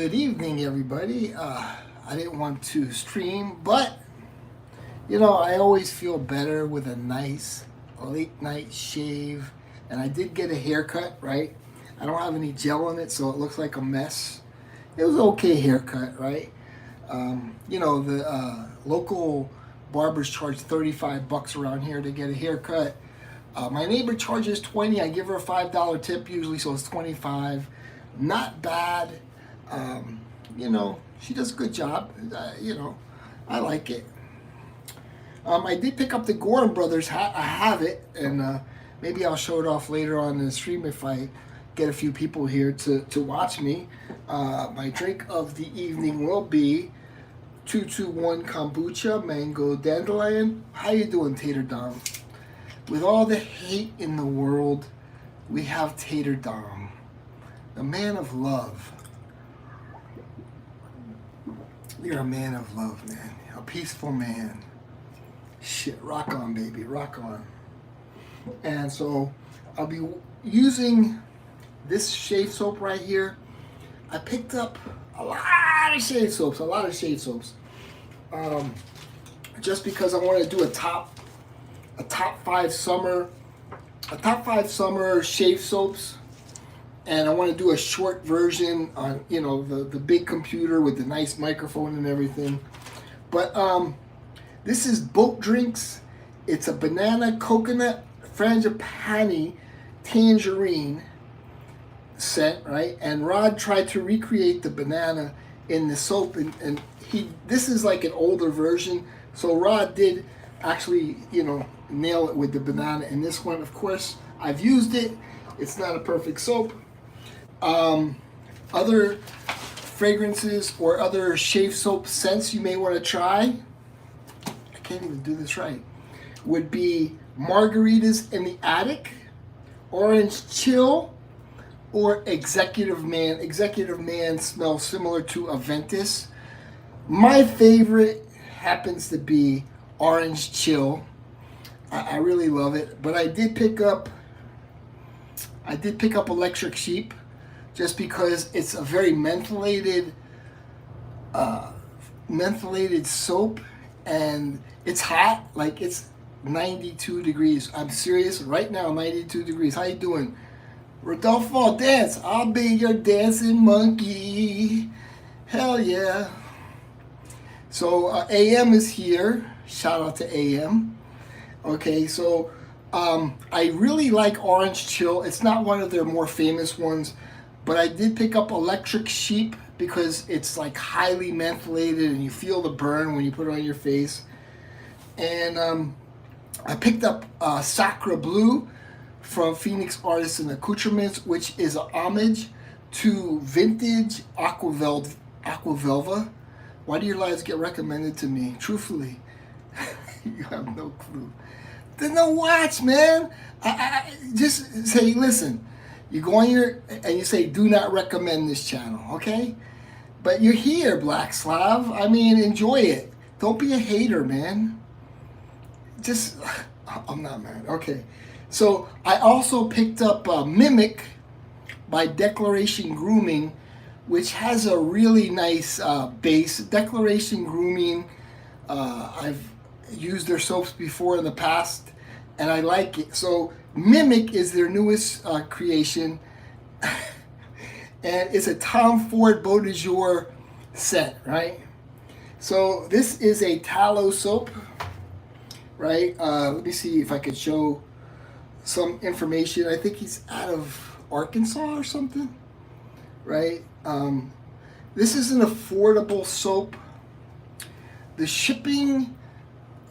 Good evening, everybody. I didn't want to stream, but I always feel better with a nice late night shave. And I did get a haircut, right? I don't have any gel on it, so it looks like a mess. It was an okay haircut, right? The local barbers charge $35 around here to get a haircut. My neighbor charges 20. I give her a $5 tip usually, so it's 25. Not bad. She does a good job. I like it. I did pick up the Gorham Brothers hat. I have it, and maybe I'll show it off later on in the stream if I get a few people here to watch me. My drink of the evening will be 221 kombucha, mango dandelion. How you doing, Tater Dom? With all the hate in the world, we have Tater Dom, the man of love. You're a man of love, man. A peaceful man. Shit, rock on, baby, rock on. And so I'll be using this shave soap right here. I picked up a lot of shave soaps, just because I want to do a top five summer shave soaps. And I want to do a short version on, the big computer with the nice microphone and everything. But this is Boat Drinks. It's a banana, coconut, frangipani, tangerine scent, right? And Rod tried to recreate the banana in the soap, and this is like an older version. So Rod did actually, nail it with the banana. And this one, of course, I've used it. It's not a perfect soap. Other fragrances or other shave soap scents you may want to try, I can't even do this right, would be Margaritas in the Attic, Orange Chill, or Executive Man. Executive Man smells similar to Aventus. My favorite happens to be Orange Chill. I really love it, but I did pick up Electric Sheep, just because it's a very mentholated soap, and it's hot. Like, it's 92 degrees. I'm serious. Right now, 92 degrees. How you doing? Rodolfo, dance. I'll be your dancing monkey. Hell yeah. So AM is here. Shout out to AM. Okay, so I really like Orange Chill. It's not one of their more famous ones, but I did pick up Electric Sheep because it's like highly mentholated and you feel the burn when you put it on your face. And I picked up Sacra Blue from Phoenix Artisan Accoutrements, which is a homage to vintage Aquavelva. Why do your lives get recommended to me? Truthfully, you have no clue. Then no watch, man. I just say, listen. You go on here and you say, do not recommend this channel, okay? But you're here, Black Slav. I mean, enjoy it. Don't be a hater, man. I'm not mad. Okay. So I also picked up Mimic by Declaration Grooming, which has a really nice base. Declaration Grooming, I've used their soaps before in the past, and I like it. So Mimic is their newest creation, and it's a Tom Ford Beau de Jour scent, right? So this is a tallow soap, right? Let me see if I could show some information. I think he's out of Arkansas or something, right? This is an affordable soap. The shipping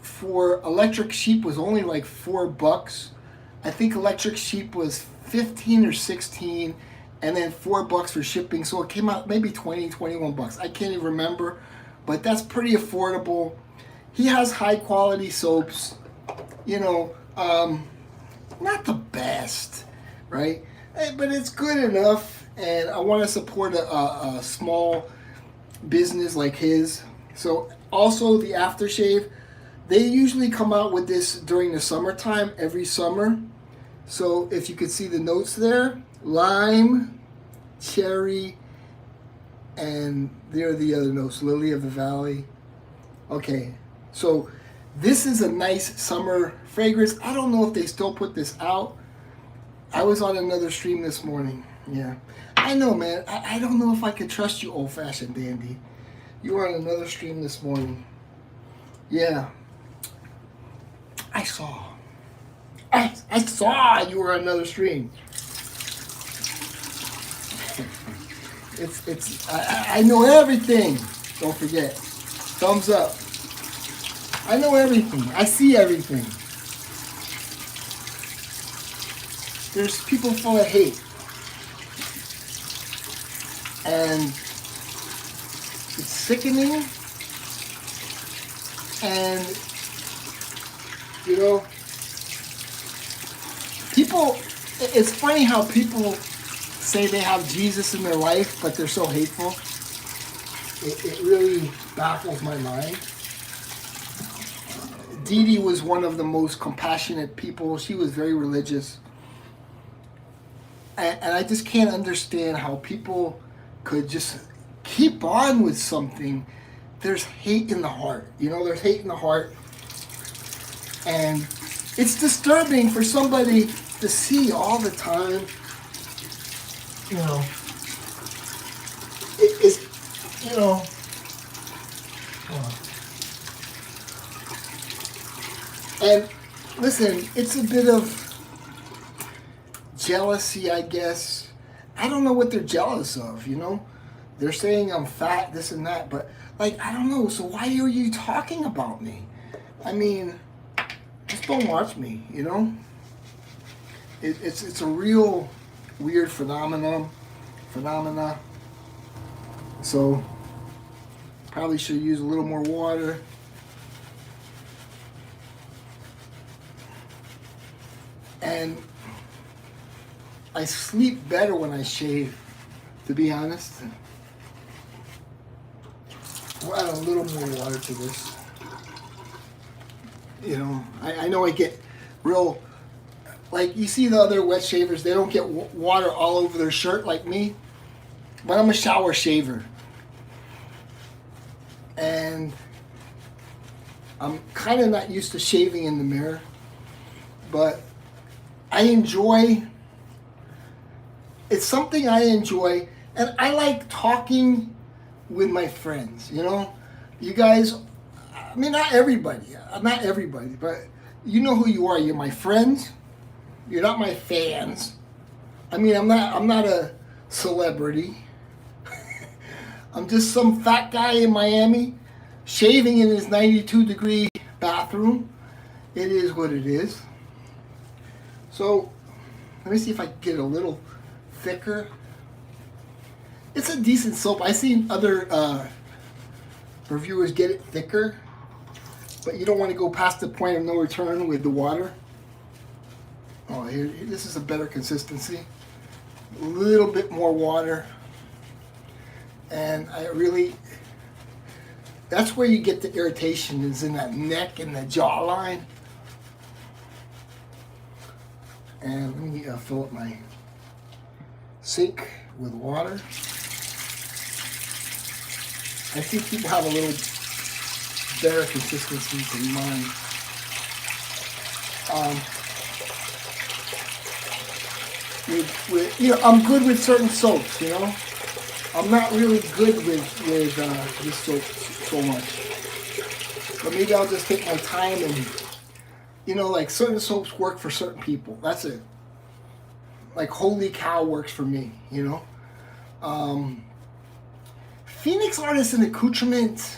for Electric Sheep was only like $4. I think Electric Sheep was 15 or 16, and then $4 for shipping. So it came out maybe 20, 21 bucks. I can't even remember, but that's pretty affordable. He has high quality soaps, not the best, right? But it's good enough, and I want to support a small business like his. So also the aftershave, they usually come out with this during the summertime, every summer. So if you could see the notes there, lime, cherry, And there are the other notes, Lily of the Valley. Okay, so this is a nice summer fragrance. I don't know if they still put this out. I was on another stream this morning. Yeah, I know, man. I don't know if I could trust you, old-fashioned dandy. You were on another stream this morning. Yeah, I saw. I saw you were on another stream. I know everything. Don't forget. Thumbs up. I know everything. I see everything. There's people full of hate. And it's sickening. And, you know, people, it's funny how people say they have Jesus in their life, but they're so hateful. It really baffles my mind. Dee Dee was one of the most compassionate people. She was very religious. And I just can't understand how people could just keep on with something. There's hate in the heart. You know, there's hate in the heart. And it's disturbing for somebody to see all the time. You know, it's, you know, and listen, it's a bit of jealousy, I guess. I don't know what they're jealous of, you know? They're saying I'm fat, this and that, but, like, I don't know, so why are you talking about me? I mean, just don't watch me, you know? It's a real weird phenomena. So probably should use a little more water. And I sleep better when I shave, to be honest. We'll add a little more water to this. You know, I know I get real, like you see the other wet shavers, they don't get water all over their shirt like me, but I'm a shower shaver. And I'm kind of not used to shaving in the mirror, but I enjoy, it's something I enjoy, and I like talking with my friends, you know? You guys, I mean, not everybody, but you know who you are. You're my friends. You're not my fans. I mean, I'm not a celebrity. I'm just some fat guy in Miami shaving in his 92-degree bathroom. It is what it is. So, let me see if I can get it a little thicker. It's a decent soap. I've seen other reviewers get it thicker, but you don't want to go past the point of no return with the water. Oh, here, this is a better consistency. A little bit more water. And I really, that's where you get the irritation, is in that neck and the jawline. And let me fill up my sink with water. I think people have a little better consistency than mine. You know, I'm good with certain soaps, you know. I'm not really good with this soap so much. But maybe I'll just take my time and, you know, like certain soaps work for certain people. That's it. Like Holy Cow works for me, you know. Phoenix Artisan Accoutrement,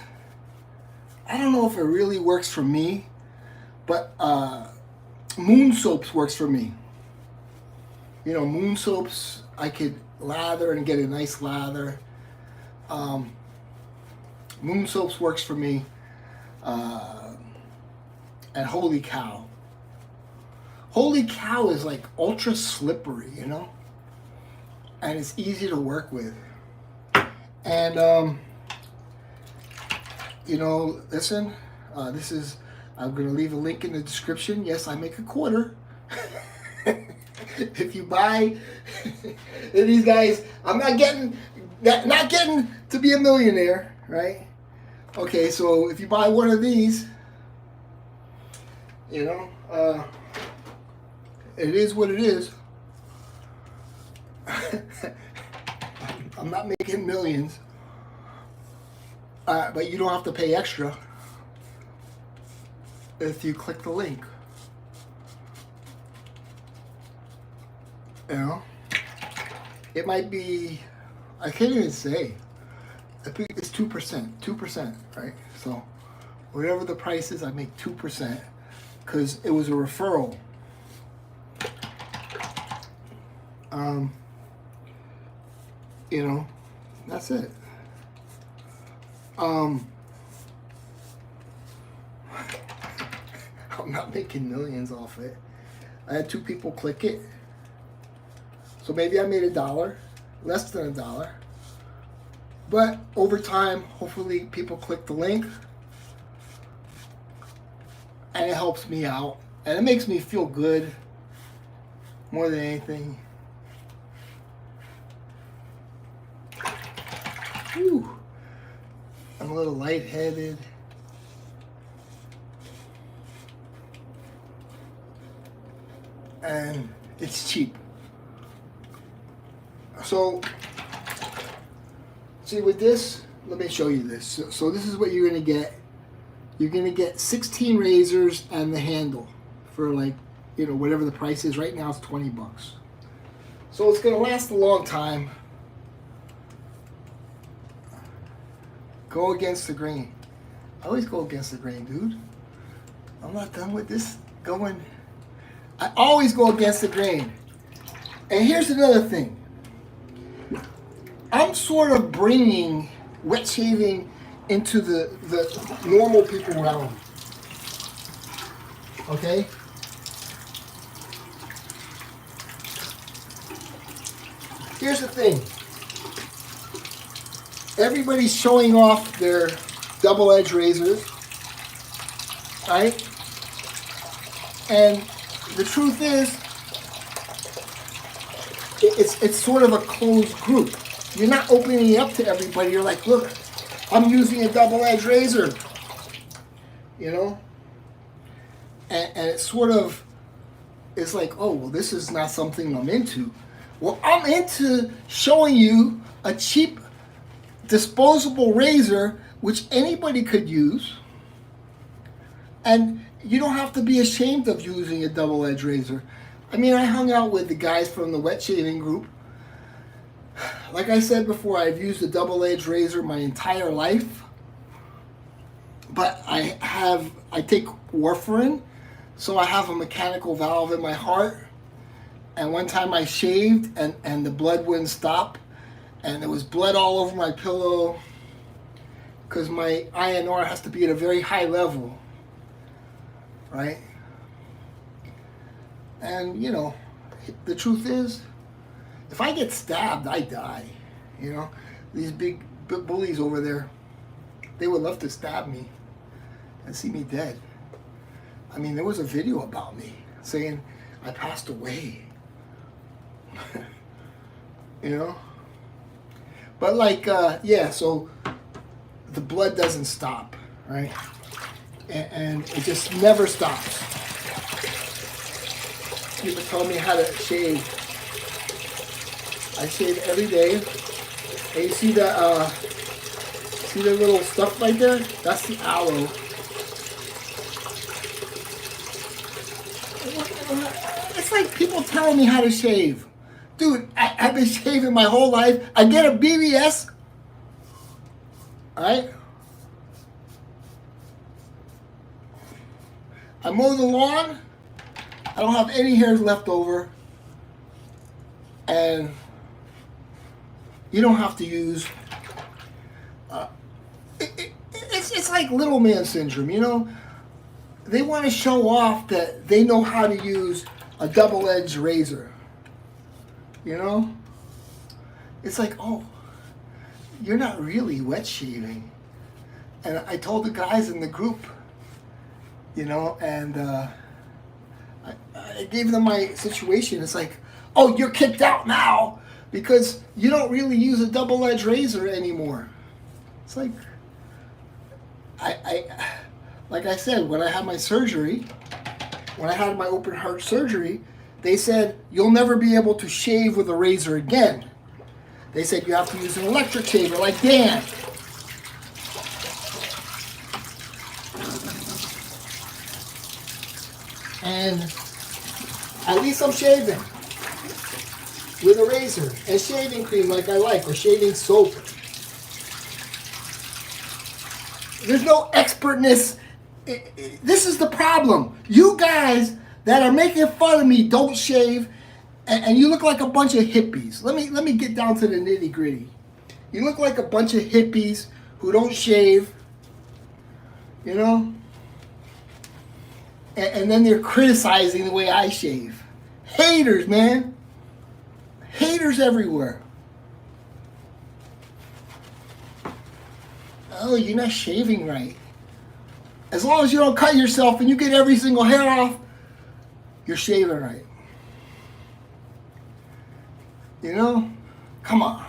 I don't know if it really works for me, but Moon Soaps works for me. You know, Moon Soaps, I could lather and get a nice lather. Moon Soaps works for me. And Holy Cow. Holy Cow is like ultra slippery, you know? And it's easy to work with. And, you know, listen, this is, I'm going to leave a link in the description. Yes, I make a quarter. If you buy these guys, I'm not getting to be a millionaire, right? Okay, so if you buy one of these, you know, it is what it is. I'm not making millions, but you don't have to pay extra if you click the link. You know, it might be, I can't even say. I think it's 2%, right? So whatever the price is, I make 2% because it was a referral. You know, that's it. I'm not making millions off it. I had 2 people click it. So maybe I made $1, less than $1. But over time, hopefully people click the link. And it helps me out. And it makes me feel good more than anything. Whew. I'm a little lightheaded. And it's cheap. So, see with this, let me show you this. So this is what you're going to get. You're going to get 16 razors and the handle for like, you know, whatever the price is. Right now it's 20 bucks. So it's going to last a long time. Go against the grain. I always go against the grain, dude. I'm not done with this going. I always go against the grain. And here's another thing. I'm sort of bringing wet shaving into the normal people realm. Okay? Here's the thing. Everybody's showing off their double-edged razors, right? And the truth is, it's sort of a closed group. You're not opening it up to everybody. You're like, look, I'm using a double-edged razor, you know? And it sort of is like, oh, well, this is not something I'm into. Well, I'm into showing you a cheap disposable razor which anybody could use, and you don't have to be ashamed of using a double-edged razor. I mean, I hung out with the guys from the wet shaving group. Like I said before, I've used a double-edged razor my entire life, but I take warfarin, so I have a mechanical valve in my heart, and one time I shaved and the blood wouldn't stop, and there was blood all over my pillow because my INR has to be at a very high level, right? And, you know, the truth is, if I get stabbed, I die, you know? These big bullies over there, they would love to stab me and see me dead. I mean, there was a video about me saying I passed away, you know? But like, yeah, so the blood doesn't stop, right? And it just never stops. People tell me how to shave. I shave every day. And you see the little stuff right there? That's the aloe. It's like people telling me how to shave. Dude, I've been shaving my whole life. I get a BBS. Alright? I mow the lawn. I don't have any hairs left over. And you don't have to use... It's like little man syndrome, you know? They want to show off that they know how to use a double-edged razor. You know? It's like, oh, you're not really wet shaving. And I told the guys in the group, you know, and I gave them my situation. It's like, oh, you're kicked out now because you don't really use a double-edged razor anymore. It's like, like I said, when I had my surgery, when I had my open heart surgery, they said, you'll never be able to shave with a razor again. They said you have to use an electric shaver like Dan. And at least I'm shaving with a razor and shaving cream like I like, or shaving soap. There's no expertness. This is the problem. You guys that are making fun of me don't shave, and you look like a bunch of hippies. Let me get down to the nitty gritty. You look like a bunch of hippies who don't shave, you know? And then they're criticizing the way I shave. Haters, man. Haters everywhere. Oh, you're not shaving right. As long as you don't cut yourself and you get every single hair off, you're shaving right. You know? Come on.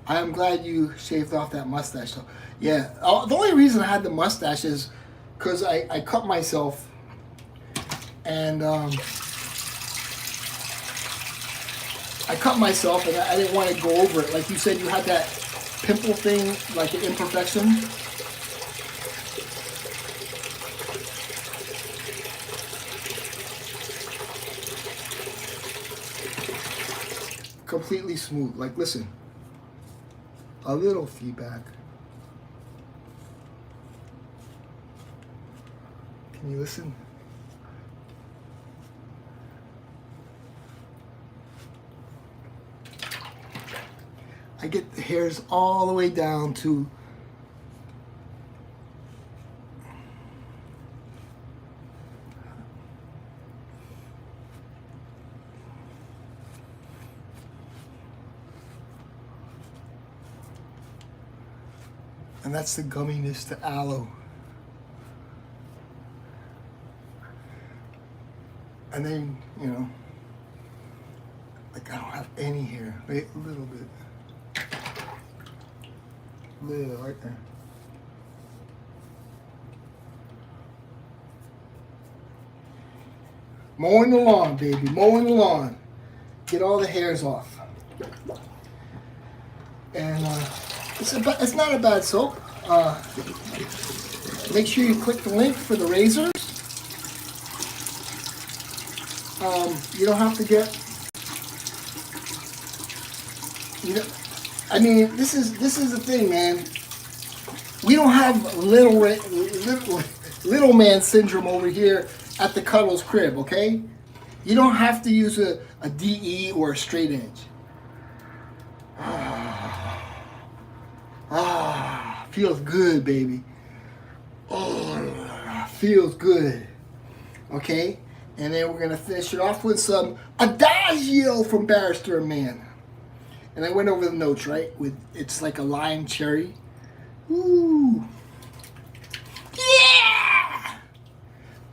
I am glad you shaved off that mustache. So, yeah. The only reason I had the mustache is because I cut myself, and I cut myself and I didn't want to go over it. Like you said, you had that pimple thing, like an imperfection. Completely smooth. Like, listen, a little feedback. Can you listen? I get the hairs all the way down to and that's the gumminess, the aloe. And then, you know, like I don't have any hair. Wait, a little bit. Little, right there. Mowing the lawn, baby. Mowing the lawn. Get all the hairs off. And it's not a bad soap. Make sure you click the link for the razors. You don't have to get. You know, I mean, this is the thing, man. We don't have little man syndrome over here at the Cuddles crib, okay? You don't have to use a DE or a straight edge. Feels good, baby. Oh, feels good. Okay? And then we're going to finish it off with some Adagio from Barrister Man. And I went over the notes, right? With it's like a lime cherry. Ooh. Yeah!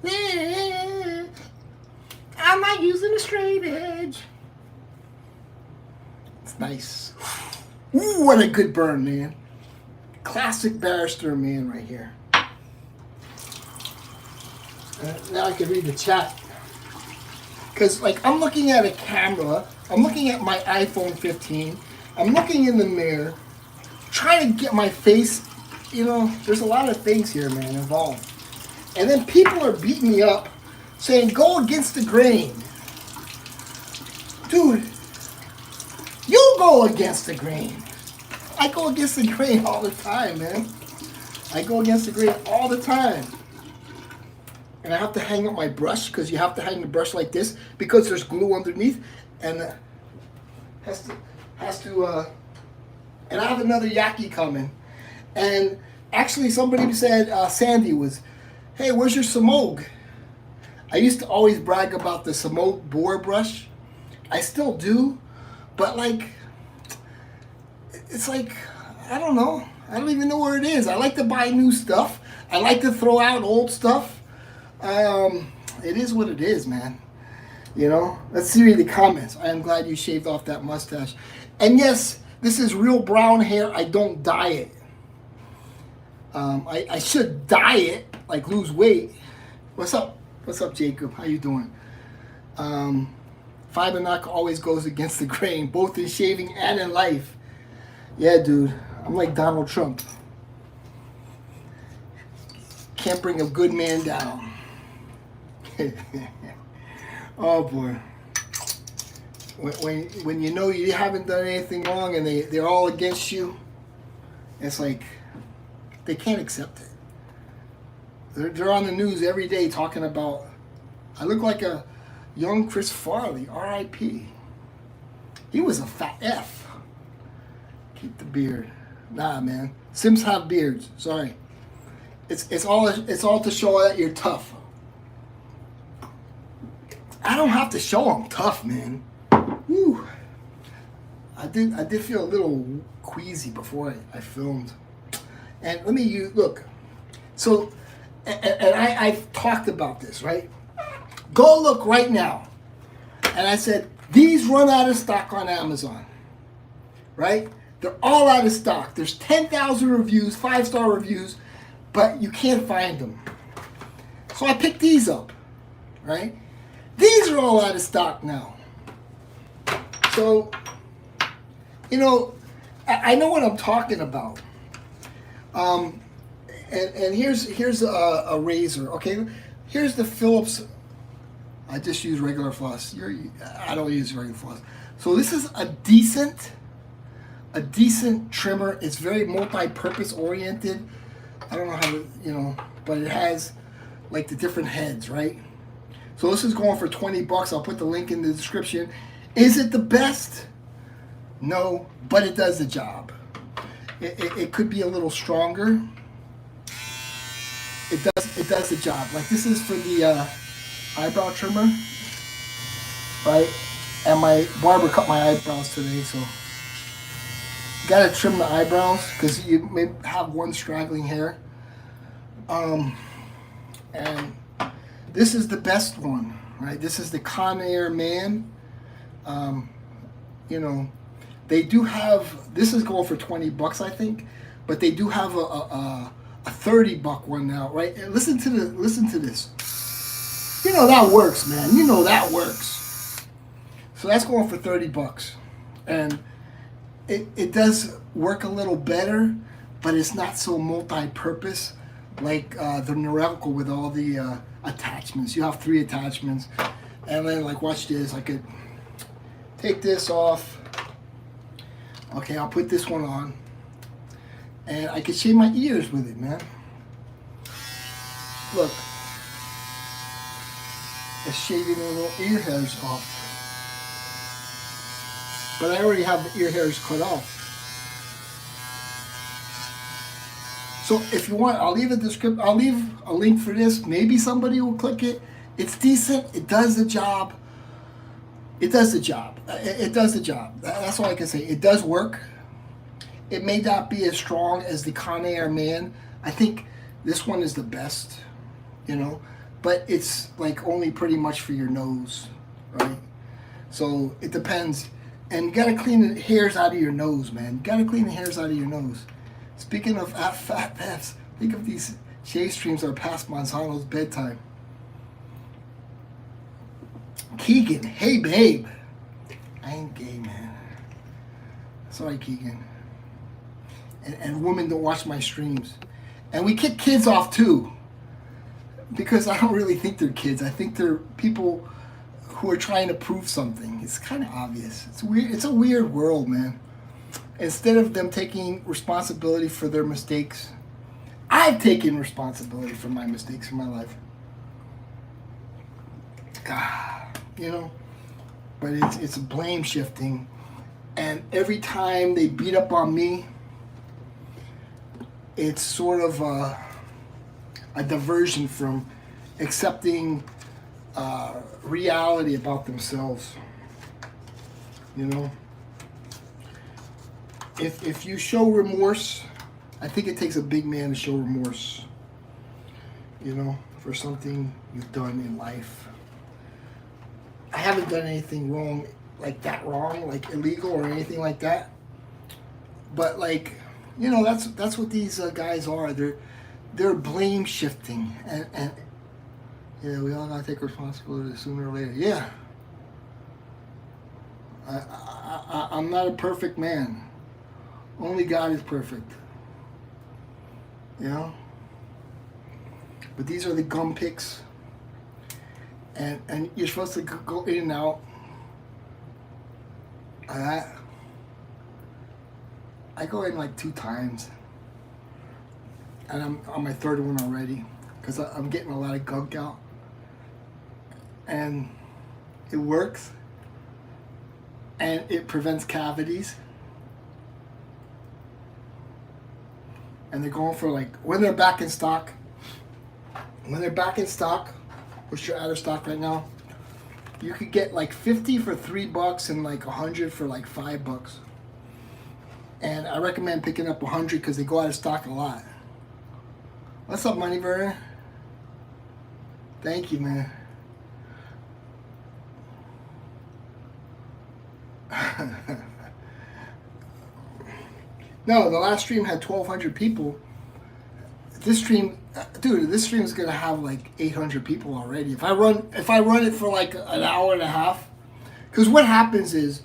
Yeah! I'm not using a straight edge. It's nice. Ooh, what a good burn, man. Classic Barrister Man right here. Now I can read the chat. Because, like, I'm looking at a camera. I'm looking at my iPhone 15. I'm looking in the mirror. Trying to get my face, you know, there's a lot of things here, man, involved. And then people are beating me up, saying, go against the grain. Dude, you go against the grain. I go against the grain all the time, man. I go against the grain all the time. And I have to hang up my brush, because you have to hang the brush like this, because there's glue underneath, and and I have another Yaki coming. And actually somebody said, Sandy was, hey, where's your Samog? I used to always brag about the Samog boar brush. I still do, but like, it's like, I don't know. I don't even know where it is. I like to buy new stuff. I like to throw out old stuff. It is what it is, man. You know, let's see the comments. I am glad you shaved off that mustache. And yes, this is real brown hair. I don't dye it. I should diet, like lose weight. What's up? What's up, Jacob? How you doing? Binaca always goes against the grain, both in shaving and in life. Yeah, dude. I'm like Donald Trump. Can't bring a good man down. Oh boy. When you know you haven't done anything wrong and they're all against you, it's like they can't accept it. They're on the news every day talking about, I look like a young Chris Farley, R.I.P. He was a fat F. Keep the beard. Nah, man. Sims have beards. Sorry. It's all to show that you're tough. I don't have to show I'm tough, man. Woo. I did feel a little queasy before I filmed. And let me look. So, and I've talked about this, right? Go look right now. And I said, these run out of stock on Amazon, right? They're all out of stock. There's 10,000 reviews, 5-star reviews, but you can't find them. So I picked these up, right? These are all out of stock now. So, you know, I know what I'm talking about. And here's a razor, okay? Here's the Philips. I just use regular floss. I don't use regular floss. So this is a decent trimmer. It's very multi-purpose oriented. I don't know how to, but it has like the different heads, right? So this is going for $20. I'll put the link in the description. Is it the best? No, but it does the job. It could be a little stronger. It does the job. Like this is for the eyebrow trimmer, right? And my barber cut my eyebrows today, so gotta trim the eyebrows because you may have one straggling hair. And this is the best one, right? This is the Conair Man. They do have, this is going for $20, I think, but they do have a $30 one now, right? And listen to this. That works, man. That works. So that's going for $30, and it does work a little better, but it's not so multi-purpose like the Norelco with all the attachments. You have 3 attachments, and then like watch this. I could take this off. Okay, I'll put this one on, and I could shave my ears with it, man. Look, it's shaving the little ear hairs off, but I already have the ear hairs cut off. So if you want, I'll leave a description. I'll leave a link for this. Maybe somebody will click it. It's decent. It does the job. It does the job. It does the job. That's all I can say. It does work. It may not be as strong as the Conair Man. I think this one is the best, but it's like only pretty much for your nose, right? So it depends. And you gotta clean the hairs out of your nose, man. You gotta clean the hairs out of your nose. Speaking of fat Fs, think of these shave streams are past Monsanto's bedtime. Keegan, hey babe. I ain't gay, man. Sorry, Keegan. And women don't watch my streams. And we kick kids off too, because I don't really think they're kids. I think they're people who are trying to prove something. It's kind of obvious. It's weird. It's a weird world, man. Instead of them taking responsibility for their mistakes, I've taken responsibility for my mistakes in my life. But it's blame shifting, and every time they beat up on me, it's sort of a diversion from accepting reality about themselves. If you show remorse, I think it takes a big man to show remorse, for something you've done in life. I haven't done anything wrong, like illegal or anything like that. But You know, that's what these guys are. They're blame shifting, and yeah, we all gotta take responsibility sooner or later. Yeah, I'm not a perfect man. Only God is perfect. You know. But these are the gum picks, and you're supposed to go in and out. I go in like 2 times, and I'm on my 3rd one already because I'm getting a lot of gunk out, and it works, and it prevents cavities. And they're going for like when they're back in stock. When they're back in stock, which you're out of stock right now, you could get like 50 for $3 and like 100 for like $5. And I recommend picking up 100 because they go out of stock a lot. What's up, Money Burner? Thank you, man. No, the last stream had 1,200 people. This stream, dude, this stream is gonna have like 800 people already. If I run it for like an hour and a half, because what happens is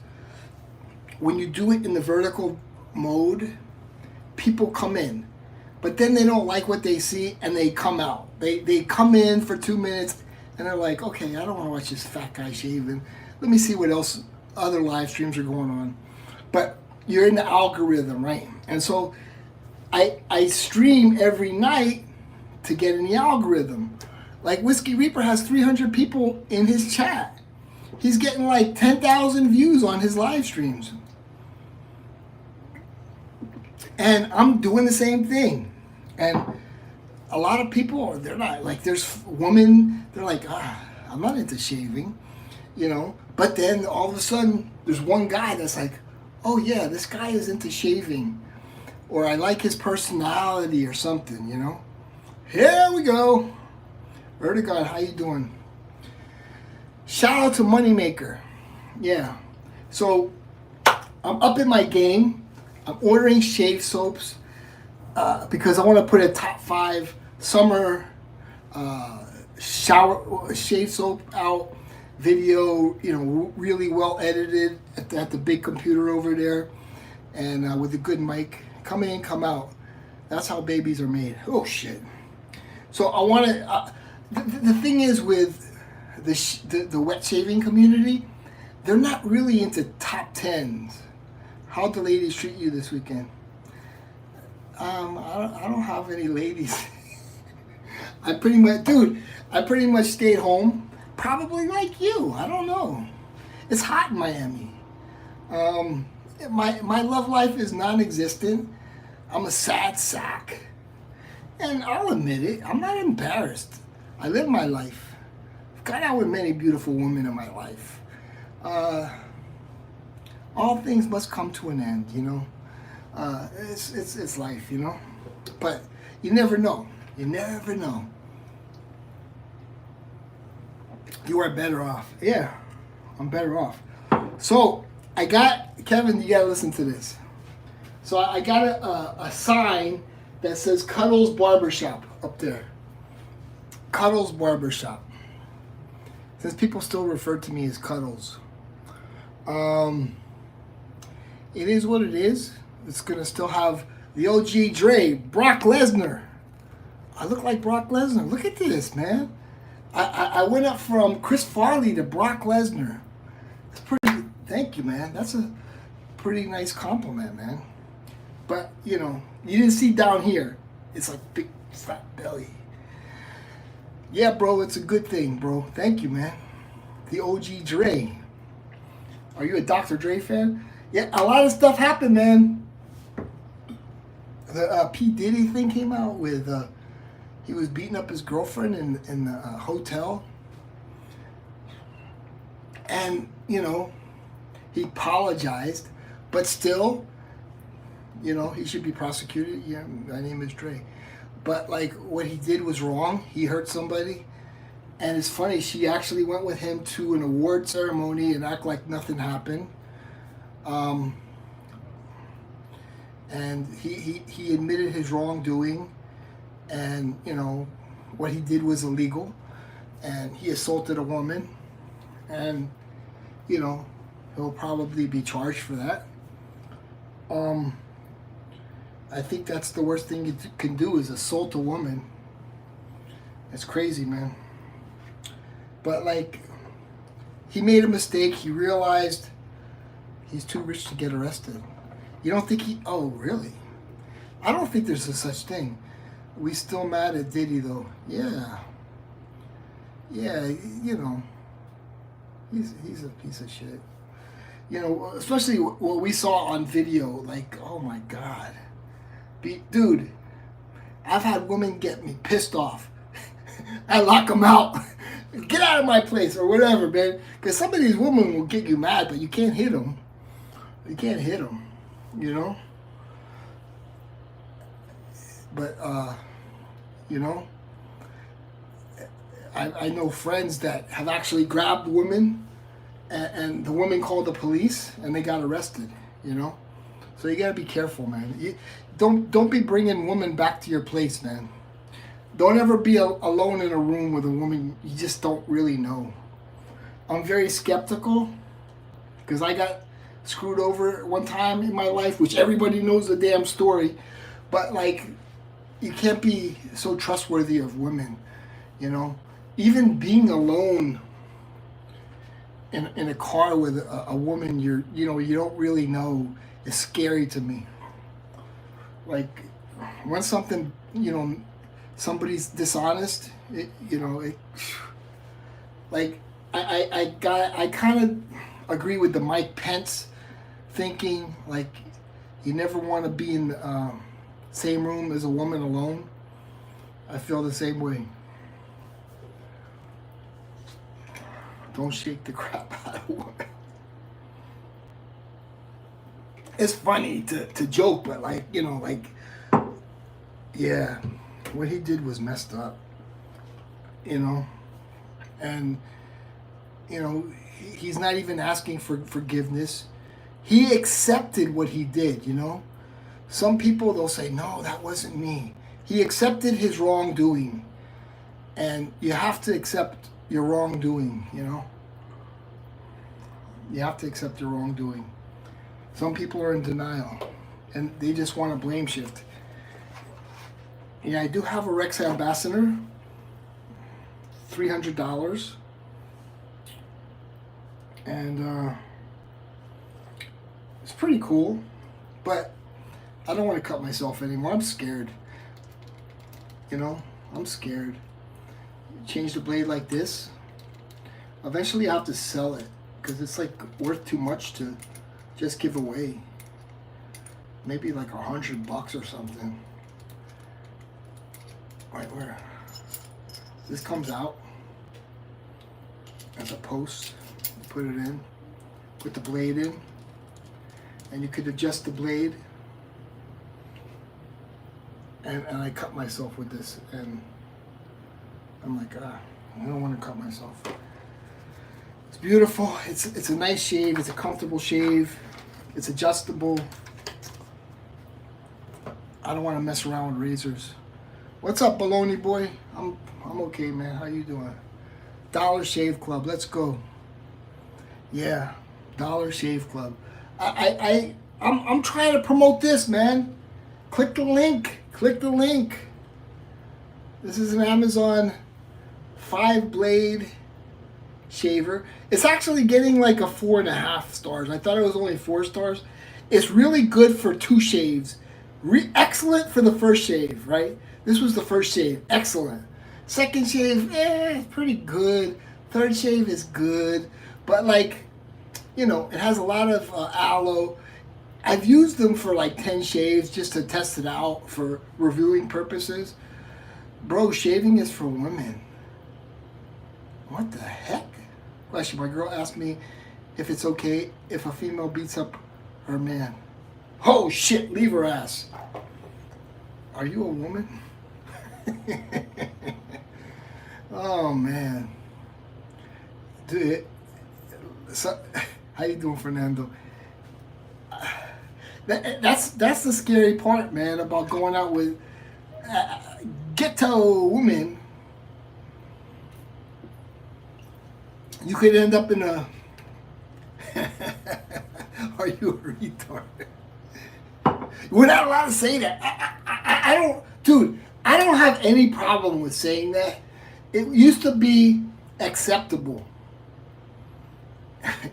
when you do it in the vertical mode, people come in, but then they don't like what they see and they come out. They come in for 2 minutes and they're like, okay, I don't want to watch this fat guy shaving. Let me see what else other live streams are going on. But you're in the algorithm, right? And so I stream every night to get in the algorithm. Like Whiskey Reaper has 300 people in his chat. He's getting like 10,000 views on his live streams. And I'm doing the same thing. And a lot of people, they're not, like there's women, they're like, I'm not into shaving, you know. But then all of a sudden, there's one guy that's like, oh yeah, this guy is into shaving. Or I like his personality or something, you know. Here we go. Word to God, how you doing? Shout out to Moneymaker. Yeah. So I'm up in my game. I'm ordering shave soaps because I want to put a top 5 summer shower shave soap out video, you know, really well edited at the big computer over there, and with a good mic. Come in, come out. That's how babies are made. Oh shit. So I want to. The thing is with the wet shaving community, they're not really into top 10s. How'd the ladies treat you this weekend? I don't have any ladies. I pretty much stayed home. Probably like you. I don't know. It's hot in Miami. My love life is non-existent. I'm a sad sack. And I'll admit it, I'm not embarrassed. I live my life. I've got out with many beautiful women in my life. All things must come to an end, you know. It's life, you know. But you never know. You never know. You are better off. Yeah, I'm better off. So I got, Kevin, you gotta listen to this. So I got a sign that says Cuddles Barbershop up there. Cuddles Barbershop. Since people still refer to me as Cuddles. It is what it is. It's gonna still have the OG Dre, Brock Lesnar. I look like Brock Lesnar. Look at this, man. I went up from Chris Farley to Brock Lesnar. It's pretty, thank you, man. That's a pretty nice compliment, man. But, you know, you didn't see down here. It's like big fat belly. Yeah, bro, it's a good thing, bro. Thank you, man. The OG Dre. Are you a Dr. Dre fan? Yeah, a lot of stuff happened, man. The P. Diddy thing came out with, he was beating up his girlfriend in the hotel. And, you know, he apologized, but still, you know, he should be prosecuted. Yeah, my name is Dre. But, like, what he did was wrong. He hurt somebody. And it's funny, she actually went with him to an award ceremony and act like nothing happened. and he admitted his wrongdoing, and you know what he did was illegal, and he assaulted a woman, and you know he'll probably be charged for that. I think that's the worst thing you can do is assault a woman. It's crazy, man. But like, he made a mistake. He realized he's too rich to get arrested. You don't think he? Oh, really? I don't think there's a such thing. We still mad at Diddy though. Yeah. Yeah, you know, he's a piece of shit. You know, especially what we saw on video. Like, oh my God, dude, I've had women get me pissed off. I lock them out. Get out of my place or whatever, man. Because some of these women will get you mad, but you can't hit them. You can't hit them, you know. But you know, I know friends that have actually grabbed women, and the women called the police and they got arrested. You know, so you gotta be careful, man. Don't be bringing women back to your place, man. Don't ever be alone in a room with a woman you just don't really know. I'm very skeptical because I got screwed over one time in my life, which everybody knows the damn story. But like, you can't be so trustworthy of women, you know. Even being alone in a car with a woman you don't really know is scary to me. Like, when something, you know, somebody's dishonest, like I kind of agree with the Mike Pence thinking, like, you never want to be in the same room as a woman alone. I feel the same way. Don't shake the crap out of a woman. It's funny to joke, but like, you know, like, yeah, what he did was messed up, you know, and, you know, he's not even asking for forgiveness. He accepted what he did, you know. Some people, they'll say, no, that wasn't me. He accepted his wrongdoing, and you have to accept your wrongdoing, you know. You have to accept your wrongdoing. Some people are in denial, and they just want to blame shift. Yeah, I do have a Rex Ambassador, $300, and it's pretty cool, but I don't want to cut myself anymore. I'm scared. You know, I'm scared. Change the blade like this. Eventually, I have to sell it because it's like worth too much to just give away. Maybe like $100 or something. Right where this comes out as a post. You put it in, put the blade in, and you could adjust the blade. And I cut myself with this, and I'm like, I don't want to cut myself. It's beautiful. It's a nice shave. It's a comfortable shave. It's adjustable. I don't want to mess around with razors. What's up, Baloney boy? I'm okay, man. How you doing? Dollar Shave Club. Let's go. Yeah, Dollar Shave Club. I'm trying to promote this, man. Click the link. Click the link. This is an Amazon 5-blade shaver. It's actually getting like a 4.5 stars. I thought it was only 4 stars. It's really good for 2 shaves. Excellent for the first shave, right? This was the first shave. Excellent. Second shave, pretty good. Third shave is good. But like, you know, it has a lot of aloe. I've used them for like 10 shaves just to test it out for reviewing purposes. Bro, shaving is for women. What the heck? Question, my girl asked me if it's okay if a female beats up her man. Oh shit, leave her ass. Are you a woman? Oh man. Dude, so, how you doing, Fernando? That's the scary part, man, about going out with uh, ghetto women. You could end up in a. Are you a retard? We're not allowed to say that. I don't, dude. I don't have any problem with saying that. It used to be acceptable.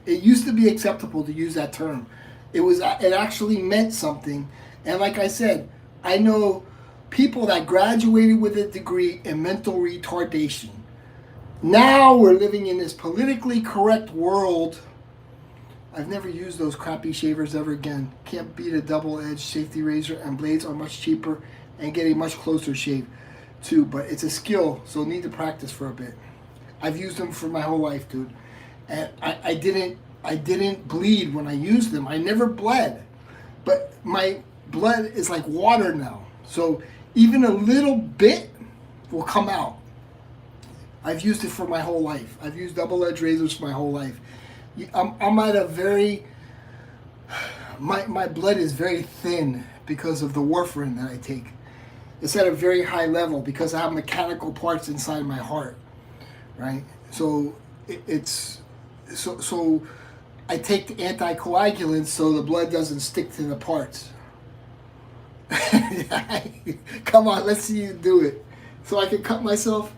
It used to be acceptable to use that term. It actually meant something. And like I said, I know people that graduated with a degree in mental retardation. Now we're living in this politically correct world. I've never used those crappy shavers ever again. Can't beat a double-edged safety razor, and blades are much cheaper and get a much closer shave too. But it's a skill, so need to practice for a bit. I've used them for my whole life, dude. And I didn't bleed when I used them. I never bled. But my blood is like water now. So even a little bit will come out. I've used it for my whole life. I've used double-edged razors for my whole life. I'm at a very, my blood is very thin because of the warfarin that I take. It's at a very high level because I have mechanical parts inside my heart, right? So so I take the anticoagulants so the blood doesn't stick to the parts. Come on, let's see you do it. So I can cut myself.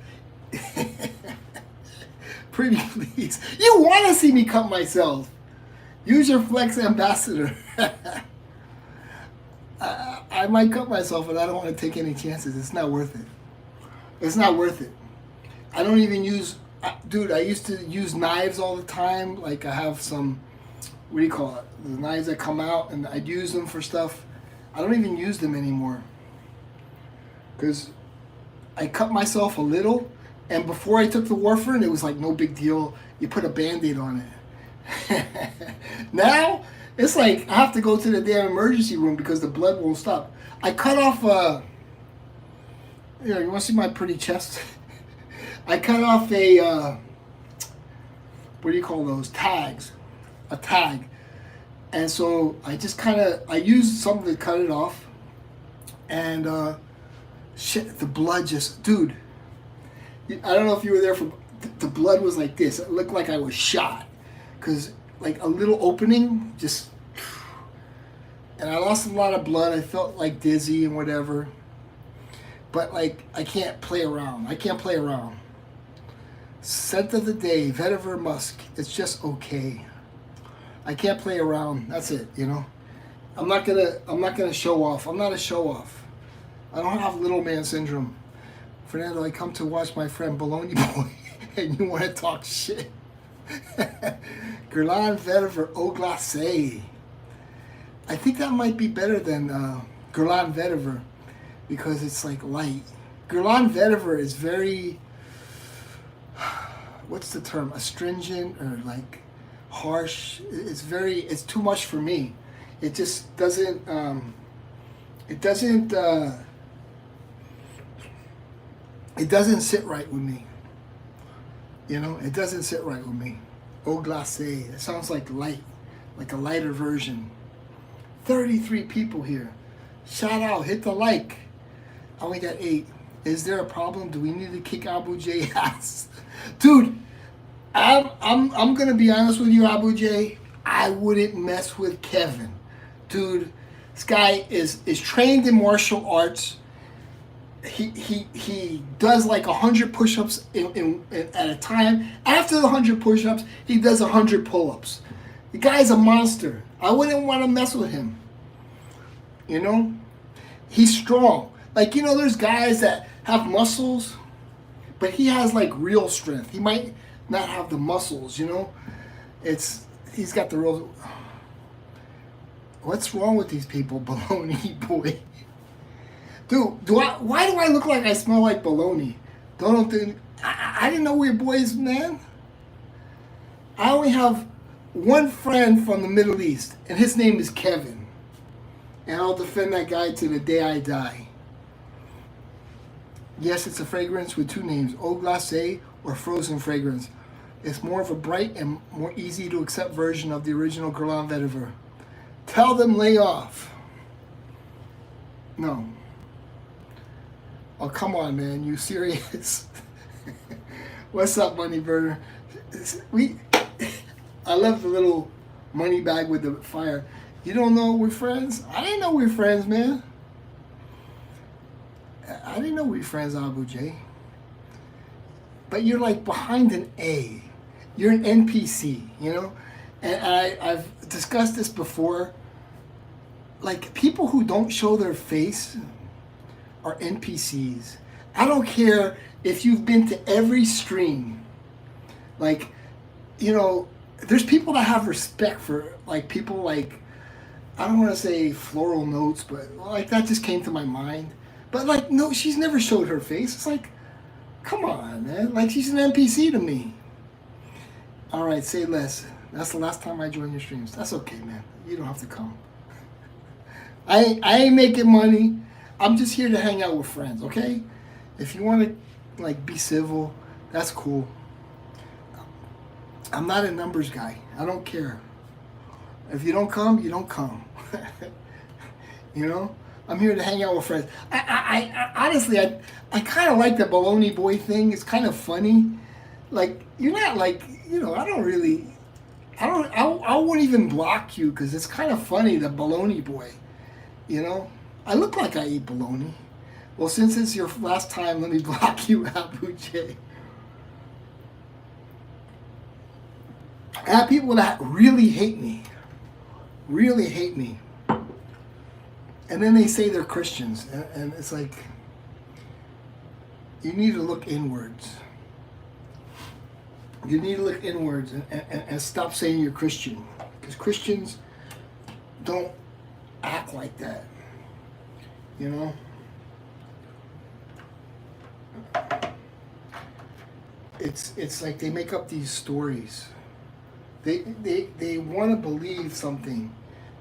Pretty please. You want to see me cut myself. Use your Flex Ambassador. I might cut myself, but I don't want to take any chances. It's not worth it. It's not worth it. I don't even use, dude, I used to use knives all the time. Like I have some, what do you call it? The knives that come out, and I'd use them for stuff. I don't even use them anymore. Because I cut myself a little. And before I took the warfarin, it was like no big deal. You put a Band-Aid on it. Now, it's like I have to go to the damn emergency room because the blood won't stop. I cut off, you want to see my pretty chest? I cut off a, what do you call those? Tags. A tag. And so I just I used something to cut it off. And, shit, the blood just, dude. I don't know if you were there for, the blood was like this. It looked like I was shot. Because, like, a little opening, just, and I lost a lot of blood. I felt, like, dizzy and whatever. But, like, I can't play around. I can't play around. Scent of the day, vetiver musk. It's just okay. I can't play around. That's it, you know. I'm not gonna show off. I'm not a show off. I don't have little man syndrome. Fernando, I come to watch my friend Baloney Boy, and you want to talk shit. Guerlain Vetiver Eau Glacée. I think that might be better than Guerlain Vetiver because it's like light. Guerlain Vetiver is very, what's the term? Astringent or like harsh. It's too much for me. It just doesn't, it doesn't sit right with me. You know, it doesn't sit right with me. Eau glacée. It sounds like light, like a lighter version. 33 people here. Shout out, hit the like. I only got 8. Is there a problem? Do we need to kick Abu J ass? Dude, I'm gonna be honest with you, Abu J. I wouldn't mess with Kevin. Dude, this guy is trained in martial arts. He does like 100 push-ups at a time. After the 100 push-ups, he does 100 pull-ups. The guy's a monster. I wouldn't want to mess with him. You know? He's strong. Like, you know, there's guys that have muscles, but he has like real strength. He might not have the muscles, you know? He's got the real... What's wrong with these people, Baloney Boy? Dude, why do I look like I smell like baloney? I didn't know we were boys, man. I only have one friend from the Middle East, and his name is Kevin. And I'll defend that guy to the day I die. Yes, it's a fragrance with 2 names, Eau Glacée or Frozen Fragrance. It's more of a bright and more easy to accept version of the original Guerlain Vetiver. Tell them lay off. No. Oh, come on, man. You serious? What's up, Money Burner? I love the little money bag with the fire. You don't know we're friends? I didn't know we're friends, man. I didn't know we were friends, Abu J. But you're like behind an A. You're an NPC, you know? And I've discussed this before. Like, people who don't show their face are NPCs. I don't care if you've been to every stream. Like, you know, there's people that have respect for, like, people like, I don't want to say Floral Notes, but, like, that just came to my mind. But, like, no, she's never showed her face. It's like, come on, man. Like, she's an NPC to me. All right, say less. That's the last time I join your streams. That's okay, man. You don't have to come. I ain't making money. I'm just here to hang out with friends, okay? If you want to, like, be civil, that's cool. I'm not a numbers guy. I don't care. If you don't come, you don't come. You know? I'm here to hang out with friends. I honestly, I kind of like the baloney boy thing. It's kind of funny. Like, you're not like, you know, I won't even block you because it's kind of funny, the baloney boy. You know? I look like I eat bologna. Well, since it's your last time, let me block you, Abu J. I have people that really hate me. Really hate me. And then they say they're Christians. And it's like, you need to look inwards. You need to look inwards and stop saying you're Christian. Because Christians don't act like that. You know? It's like they make up these stories. They want to believe something.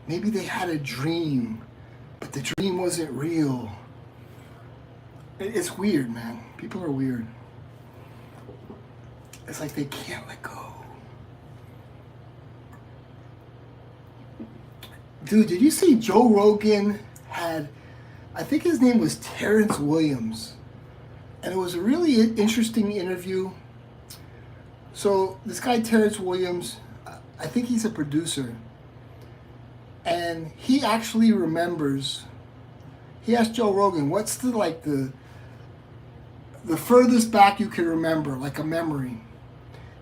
Maybe they had a dream, but the dream wasn't real. It's weird, man. People are weird. It's like they can't let go. Dude, did you see Joe Rogan had, I think his name was Terrence Williams, and it was a really interesting interview. So this guy Terrence Williams, I think he's a producer, and he actually remembers. He asked Joe Rogan, "What's the furthest back you can remember, like a memory?"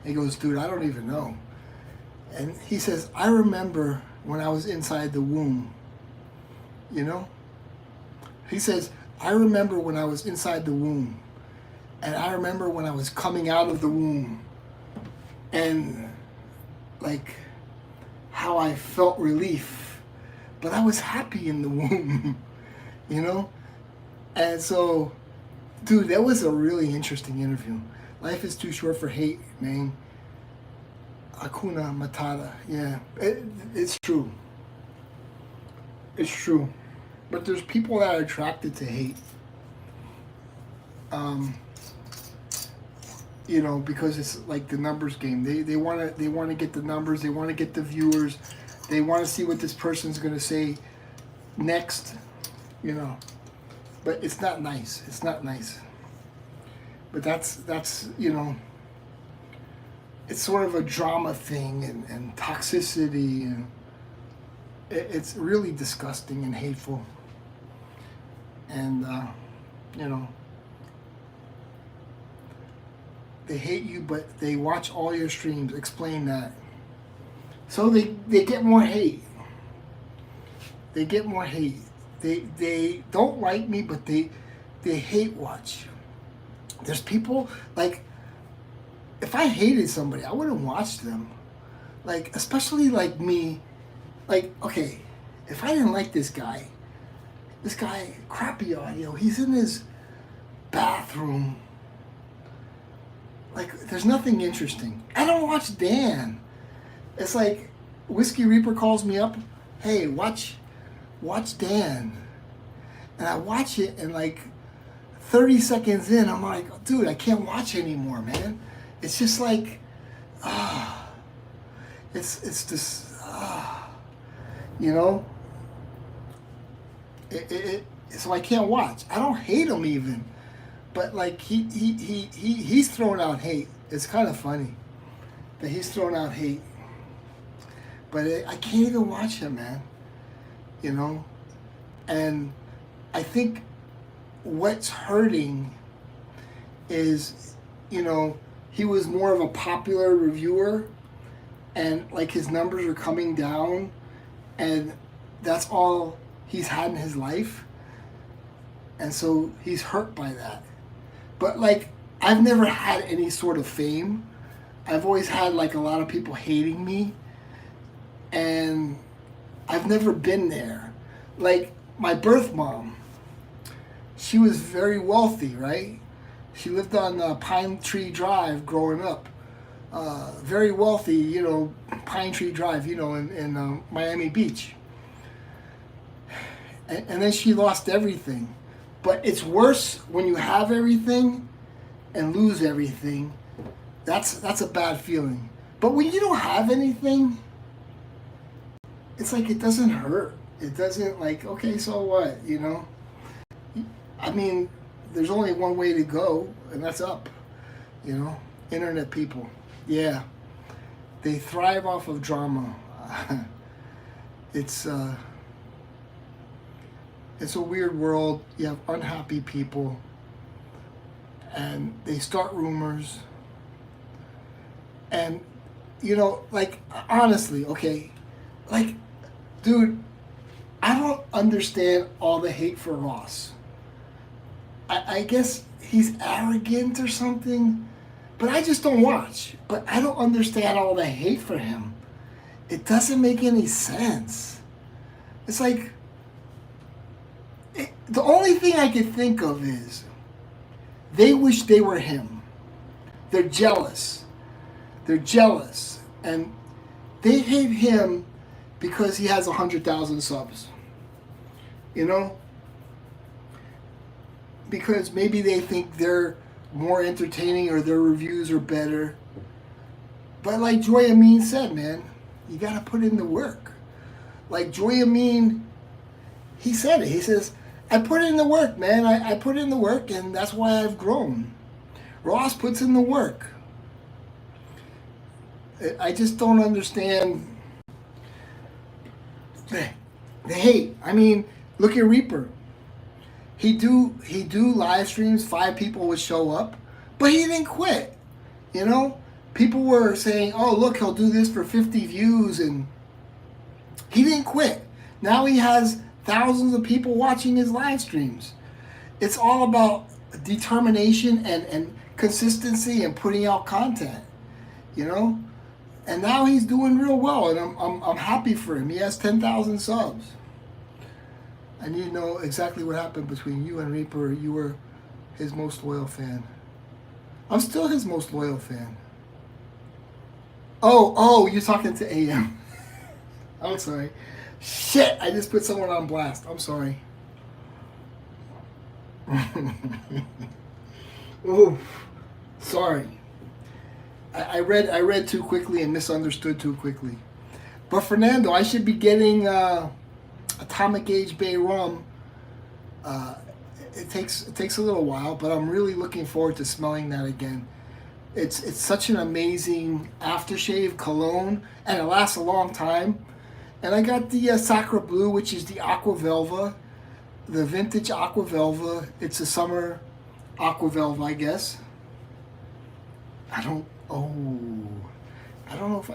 And he goes, "Dude, I don't even know." And he says, "I remember when I was inside the womb." You know? He says, "I remember when I was inside the womb, and I remember when I was coming out of the womb, and like how I felt relief, but I was happy in the womb." You know? And so, dude, that was a really interesting interview. Life is too short for hate, man. Hakuna Matata. Yeah, it's true. It's true. But there's people that are attracted to hate. You know, because it's like the numbers game. They wanna get the numbers, they wanna get the viewers, they wanna see what this person's gonna say next, you know. But it's not nice. It's not nice. But that's you know, it's sort of a drama thing and toxicity, and it's really disgusting and hateful. And you know, they hate you, but they watch all your streams. Explain that. So they get more hate. They get more hate. They don't like me, but they hate watch. There's people, like, if I hated somebody, I wouldn't watch them. Like, especially like me. Like, okay, if I didn't like this guy, crappy audio, he's in his bathroom. Like, there's nothing interesting. I don't watch Dan. It's like, Whiskey Reaper calls me up, "Hey, watch Dan." And I watch it, and like 30 seconds in, I'm like, dude, I can't watch anymore, man. It's just like, it's just, you know. So I can't watch. I don't hate him even, but like he's throwing out hate. It's kind of funny that he's throwing out hate, but I can't even watch him, man. You know, and I think what's hurting is, you know, he was more of a popular reviewer, and like his numbers are coming down, and that's all he's had in his life, and so he's hurt by that. But like, I've never had any sort of fame. I've always had like a lot of people hating me, and I've never been there. Like my birth mom, she was very wealthy, right? She lived on Pine Tree Drive growing up. Very wealthy, you know, Pine Tree Drive, you know, in Miami Beach. And then she lost everything. But it's worse when you have everything and lose everything. That's a bad feeling. But when you don't have anything, it's like it doesn't hurt. It doesn't like, okay, so what, you know? I mean, there's only one way to go, and that's up, you know? Internet people, yeah. They thrive off of drama. It's a weird world. You have unhappy people, and they start rumors. And, you know, like, honestly, okay, like, dude, I don't understand all the hate for Ross. I guess he's arrogant or something, but I just don't watch. But I don't understand all the hate for him. It doesn't make any sense. It's like, the only thing I can think of is they wish they were him. They're jealous. They're jealous. And they hate him because he has 100,000 subs. You know? Because maybe they think they're more entertaining or their reviews are better. But like Joy Amin said, man, you gotta put in the work. Like Joy Amin, he said it. He says, I put in the work, man. I put in the work, and that's why I've grown. Ross puts in the work. I just don't understand the hate. I mean, look at Reaper. He do live streams. 5 people would show up, but he didn't quit. You know, people were saying, "Oh, look, he'll do this for 50 views," and he didn't quit. Now he has thousands of people watching his live streams. It's all about determination and consistency and putting out content. You know, and now he's doing real well, and I'm happy for him. He has 10,000 subs. I need to know exactly what happened between you and Reaper. You were his most loyal fan. I'm still his most loyal fan. Oh, you're talking to AM. I'm sorry. Shit, I just put someone on blast. I'm sorry. Ooh, sorry. I read too quickly and misunderstood too quickly. But Fernando, I should be getting Atomic Age Bay rum. It takes a little while, but I'm really looking forward to smelling that again. It's such an amazing aftershave cologne, and it lasts a long time. And I got the Sacra Blue, which is the Aqua Velva, the vintage Aqua Velva. It's a summer Aqua Velva, I guess. I don't know if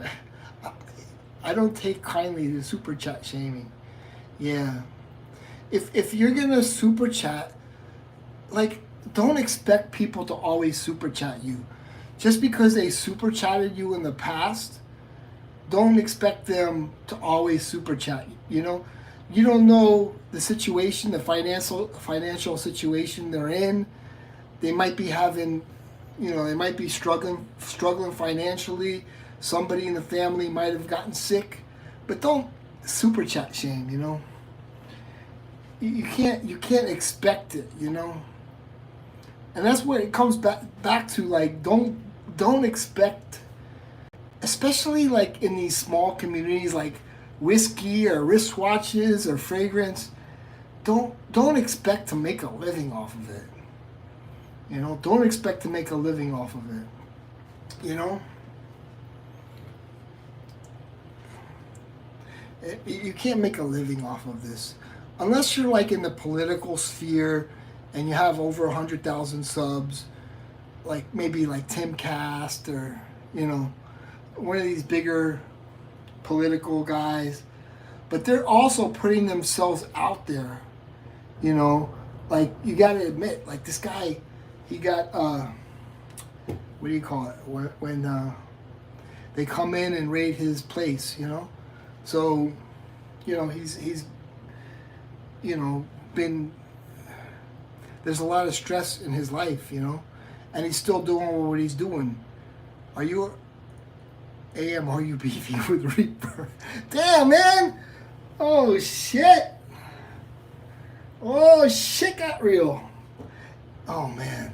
I don't take kindly to super chat shaming. Yeah. If you're gonna super chat, like, don't expect people to always super chat you. Just because they super chatted you in the past, don't expect them to always super chat. You know, you don't know the situation, the financial situation they're in. They might be having, you know, they might be struggling financially. Somebody in the family might have gotten sick, but don't super chat shame. You know, you can't expect it. You know, and that's where it comes back to, like, don't expect, especially like in these small communities like whiskey or wristwatches or fragrance, don't expect to make a living off of it. You know, don't expect to make a living off of it. You know, you can't make a living off of this unless you're like in the political sphere and you have over 100,000 subs, like maybe like Tim Cast or, you know, one of these bigger political guys. But they're also putting themselves out there, you know, like you got to admit, like this guy, he got what do you call it when they come in and raid his place, you know. So, you know, he's you know, been, there's a lot of stress in his life, you know, and he's still doing what he's doing. Are you beefing with Reaper? Damn, man. Oh shit. Oh shit got real. Oh man.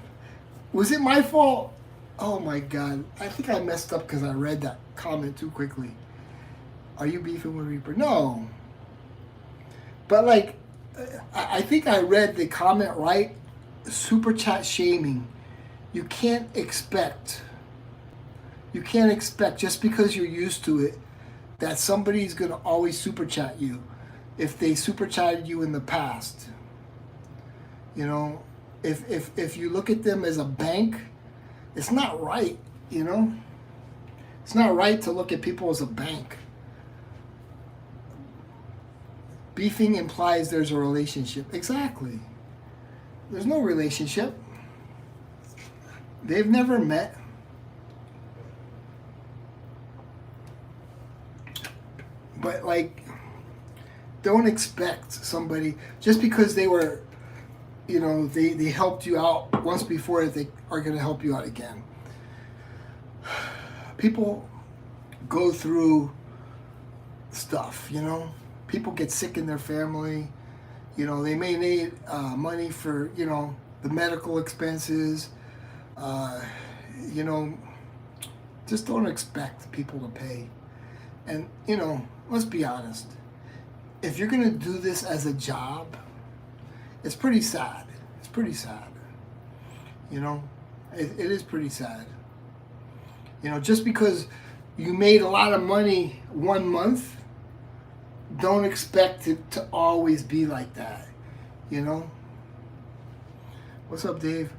Was it my fault? Oh my god. I think I messed up because I read that comment too quickly. Are you beefing with Reaper? No. But like, I think I read the comment right. Super chat shaming. You can't expect just because you're used to it that somebody's gonna always super chat you if they super chatted you in the past. You know, if you look at them as a bank, it's not right, you know? It's not right to look at people as a bank. Beefing implies there's a relationship. Exactly. There's no relationship. They've never met. But like, don't expect somebody, just because they were, you know, they helped you out once before, they are going to help you out again. People go through stuff, you know. People get sick in their family. You know, they may need money for, you know, the medical expenses. You know, just don't expect people to pay. And, you know, let's be honest. If you're going to do this as a job, it's pretty sad. It's pretty sad. You know, it is pretty sad. You know, just because you made a lot of money 1 month, don't expect it to always be like that. You know? What's up, Dave?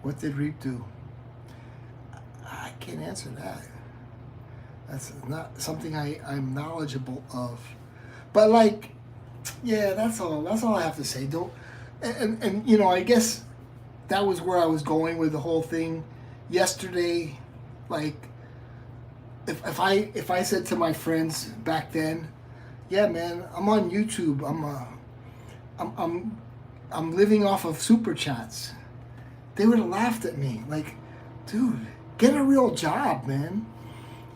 What did Reap do? I can't answer that. That's not something I'm knowledgeable of. But like, yeah, that's all I have to say. Don't and you know, I guess that was where I was going with the whole thing yesterday. Like, if I said to my friends back then, yeah, man, I'm on YouTube. I'm living off of super chats. They would have laughed at me. Like, dude, get a real job, man.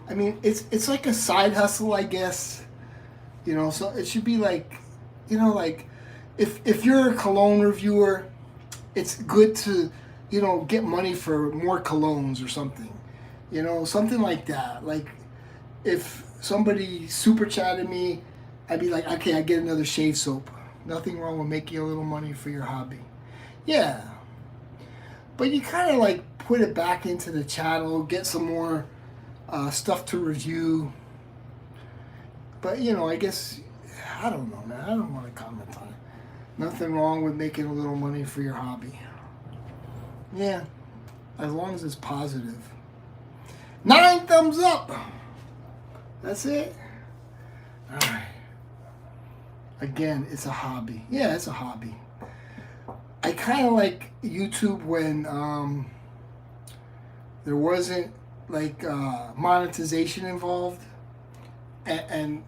I mean, it's like a side hustle, I guess. You know, so it should be like, you know, like if you're a cologne reviewer, it's good to, you know, get money for more colognes or something. You know, something like that. Like, if somebody super chatted me, I'd be like, okay, I get another shave soap. Nothing wrong with making a little money for your hobby. Yeah. But you kind of like put it back into the channel, get some more stuff to review. But, you know, I guess, I don't know, man. I don't want to comment on it. Nothing wrong with making a little money for your hobby. Yeah. As long as it's positive. 9 thumbs up. That's it. All right. Again, it's a hobby. Yeah, it's a hobby. I kind of like YouTube when there wasn't like monetization involved, and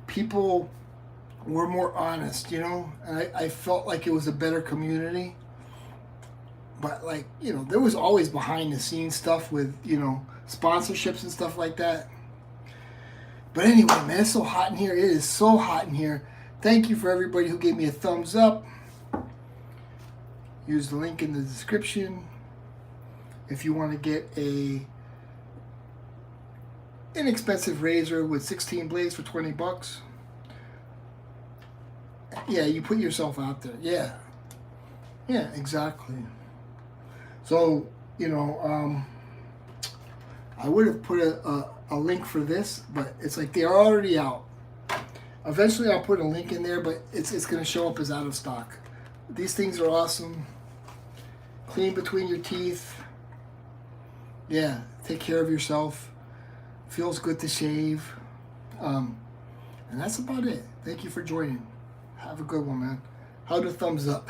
people were more honest, you know, and I felt like it was a better community. But like, you know, there was always behind the scenes stuff with, you know, sponsorships and stuff like that. But anyway, man, it's so hot in here. It is so hot in here. Thank you for everybody who gave me a thumbs up. Use the link in the description if you want to get a inexpensive razor with 16 blades for 20 bucks. Yeah, you put yourself out there. Yeah. Yeah, exactly. So, you know, I would have put a link for this, but it's like they're already out. Eventually I'll put a link in there, but it's going to show up as out of stock. These things are awesome. Clean between your teeth. Yeah, take care of yourself. Feels good to shave. And that's about it. Thank you for joining. Have a good one, man. How do thumbs up?